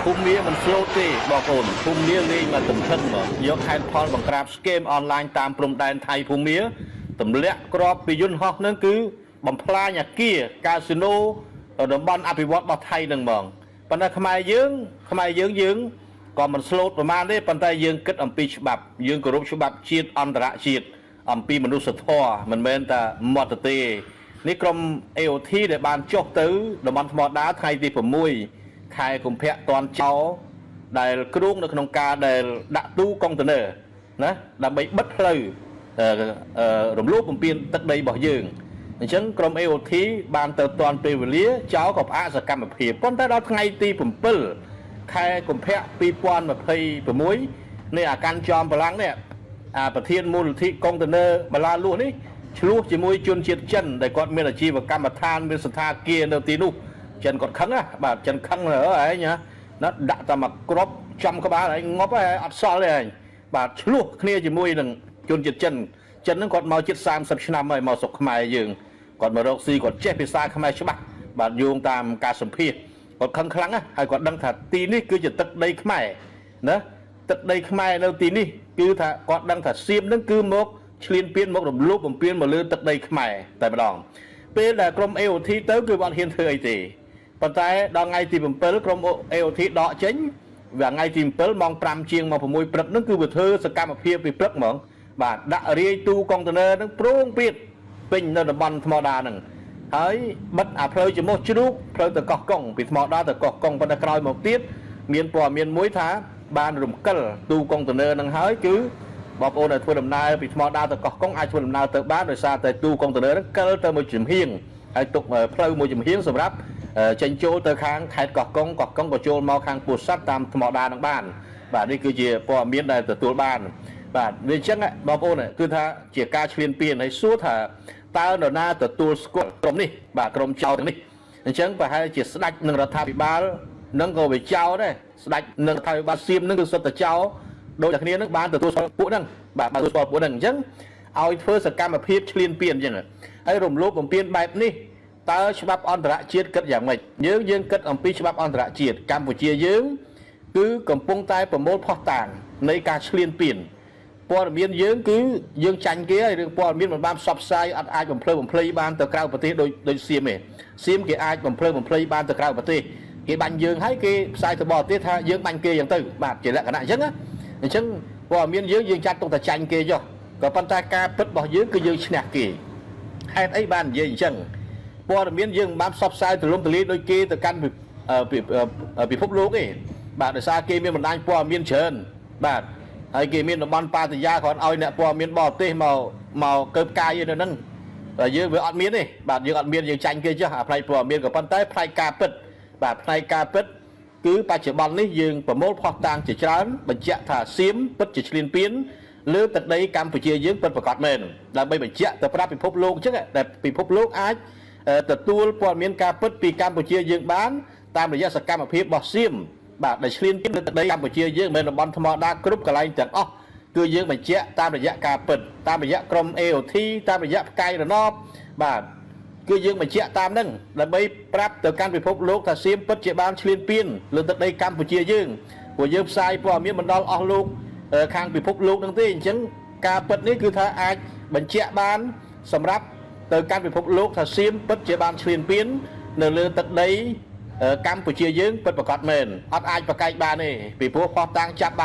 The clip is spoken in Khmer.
ភូមិមាមិនស្លូតទេបងប្អូនភូមិមាលេងមកទំថឹងមកយកហេតុផលបង្ក្រាបស្គមអនឡាញតាមព្រំដែនថៃភូមិមាទម្លាក់ក្របពីយន្តហោះនឹងគឺបំផ្លាញអាគារកាស៊ីណូតំបន់អភិវឌ្ឍរបស់ថៃនឹងហ្មងប៉ុន្តែខ្មែរយើងក៏មិនស្លូតប្រមាណទេប៉ុន្តែយើងគិតអំពីច្បាប់យើងគោរពច្បាប់ជាតិអន្តរជាតិអំពីមនុស្សធម៌មិនមែនតែមតទេនេះក្រុម AOT ដែលបានចុះទៅតំបន់ថ្មដាថ្ងៃទី6ខែកុម្ភៈតនចោលដែលគ្រោងនៅក្នុងការដែលដាក់ទូកុងតឺន័រណាដើម្បីបិទផ្លូវរំលោភបំពានទឹកដីរបស់យើងអញ្ចឹងក្រុម AOT បានទៅទាន់ពេលវេលាចោលក៏ផ្អាកសកម្មភាពប៉ុន្តែដល់ថ្ងៃទី7ខែកុម្ភៈ2026នេះអាកាន់ចំបលាំងនេះប្រធានមូលនិធិកុងតឺន័របាឡាលួសនេះឆ្លោះជាមួយជនជាតិចិនដែលគាត់មានអាជីវកម្មដ្ឋានមានសន្តាគារនៅទីនោះចិនគាត់ខឹងណាបាទចិនខឹងហើយឯងណាដាក់តែមកគ្រាប់ចំក្បាលឯងងប់ហើយអត់សល់ទេឯងបាទឆ្លោះគ្នាជាមួយនឹងជនជាតិចិនហ្នឹងគាត់មកជិត30ឆ្នាំហើយមកស្រុកខ្មែរយើងគាត់មករកស៊ីគាត់ចេះភាសាខ្មែរច្បាស់បាទយោងតាមការសម្ភាសគាត់ខឹងខ្លាំងណាហើយគាត់ដឹងថាទីនេះគឺជាទឹកដីខ្មែរណាទឹកដីខ្មែរនៅទីនេះគឺថាគាត់ដឹងថាសៀមនឹងគឺមកឈ្លានពានមករំលោភបំពានមកលើទឹកដីខ្មែរតែម្ដងពេលដែលក្រុម AOT ទៅគឺគាត់ហ៊ានធ្វើអីទេប៉ុន្តែដល់ថ្ងៃទី7ក្រុម AOT ដកចេញវាថ្ងៃទី7ម៉ោង5ជាងម៉ោង6ព្រឹកហ្នឹងគឺវាធ្វើសកម្មភាពពីព្រឹកហ្មងបាទដាក់រាយទូកុងតឺន័រហ្នឹងប្រងព្រាតពេញនៅតំបន់ថ្មដាហ្នឹងហើយបិទអាផ្លូវចំោះជ្រូកផ្លូវទៅកោះកុងពីថ្មដាទៅកោះកុងប៉ុន្តែក្រោយមកទៀតមានព័ត៌មានមួយថាបានរំកិលទូកុងតឺន័រហ្នឹងហើយគឺបងប្អូនដែលធ្វើដំណើរពីថ្មដាទៅកោះកុងអាចធ្វើដំណើរទៅបានដោយសារតែទូកុងតឺន័រហ្នឹងកិលទៅមួយចំហៀងហើយទុកផ្លូវមួយចំហៀងសម្រាប់ចេញចូលទៅខាងខេត្តកោះកុងក៏ចូលមកខាងពោធិ៍សាត់តាមថ្មដានឹងបានបាទនេះគឺជាព័ត៌មានដែលទទួលបានបាទវាអញ្ចឹងបងប្អូនគឺថាជាការឈ្លានពានហើយសួរថាតើនរណាទទួលស្គាល់ក្រុមនេះបាទក្រុមចៅទាំងនេះអញ្ចឹងប្រហែលជាស្ដេចនឹងរដ្ឋាភិបាលនឹងក៏វាចៅដែរស្ដេចនឹងរដ្ឋាភិបាលសៀមនឹងគឺសុទ្ធតែចៅដូចតែគ្នានឹងបានទទួលស្គាល់ពួកហ្នឹងបាទទទួលស្គាល់ពួកហ្នឹងអញ្ចឹងឲ្យធ្វើសកម្មភាពឈ្លានពានអញ្ចឹងហើយរំលោភបំពានបែបនេះតើច្បាប់អន្តរជាតិគិតយ៉ាងម៉េចយើងគិតអំពីច្បាប់អន្តរជាតិកម្ពុជាយើងគឺកំពុងតែប្រមូលភស្តុតាងនៃការឈ្លានពានព័ត៌មានយើងគឺយើងចាញ់គេហើយរឿងព័ត៌មានមិនបានផ្សព្វផ្សាយអត់អាចបំភ្លឺបំភ្លៃបានទៅក្រៅប្រទេសដូចសៀមទេសៀមគេអាចបំភ្លឺបំភ្លៃបានទៅក្រៅប្រទេសគេបាញ់យើងហើយគេផ្សាយទៅបរទេសថាយើងបាញ់គេយ៉ាងទៅបាទជាលក្ខណៈអញ្ចឹងណាអញ្ចឹងព័ត៌មានយើងចាត់ទុកតែចាញ់គេចុះក៏ប៉ុន្តែការពិតរបស់យើងគឺយើងឈ្នះគេហេតុអីបាននិយាយអញ្ចឹងព័ត៌មានយើងមិនបានផ្សព្វផ្សាយទូលំទូលាយដូចគេទៅកាន់ពិភពលោកទេបាទដោយសារគេមានបណ្ដាញព័ត៌មានច្រើនបាទហើយគេមានតំបន់បាតាយាគ្រាន់ឲ្យអ្នកព័ត៌មានបរទេសមកកើបកាយនៅហ្នឹងតែយើងវាអត់មានទេបាទយើងអត់មានយើងចាញ់គេចុះអាផ្នែកព័ត៌មានក៏ប៉ុន្តែផ្នែកការពិតបាទផ្នែកការពិតគឺបច្ចុប្បន្ននេះយើងប្រមូលភស្តុតាងជាច្រើនបញ្ជាក់ថាសៀមពិតជាឈ្លានពានលើទឹកដីកម្ពុជាយើងពិតប្រាកដមែនដើម្បីបញ្ជាក់ទៅប្រាប់ពិភពលោកអញ្ចឹងតែពិភពលោកអាចទទួលព័ត៌មានការពិតពីកម្ពុជាយើងបានតាមរយៈសកម្មភាពរបស់សៀមបាទដែលឈ្លានពានលើទឹកដីកម្ពុជាយើងមិនមែនតំបន់ថ្មដាគ្រប់កន្លែងទាំងអស់គឺយើងបញ្ជាក់តាមរយៈការពិតតាមរយៈក្រុម AOT តាមរយៈផ្កាយរណបបាទគឺយើងបញ្ជាក់តាមហ្នឹងដើម្បីប្រាប់ទៅកាន់ពិភពលោកថាសៀមពិតជាបានឈ្លានពានលើទឹកដីកម្ពុជាយើងព្រោះយើងផ្សាយព័ត៌មានមិនដល់អស់លោកខាងពិភពលោកហ្នឹងទេអញ្ចឹងការពិតនេះគឺថាអាចបញ្ជាក់បានសម្រាប់ទៅកាន់ពិភពលោកថាសៀមពិតជាបានឈ្លានពាននៅលើទឹកដីកម្ពុជាយើងពិតប្រាកដមែនអត់អាចប្រកែកបានទេពីព្រោះផុសតាំងចាប់បាន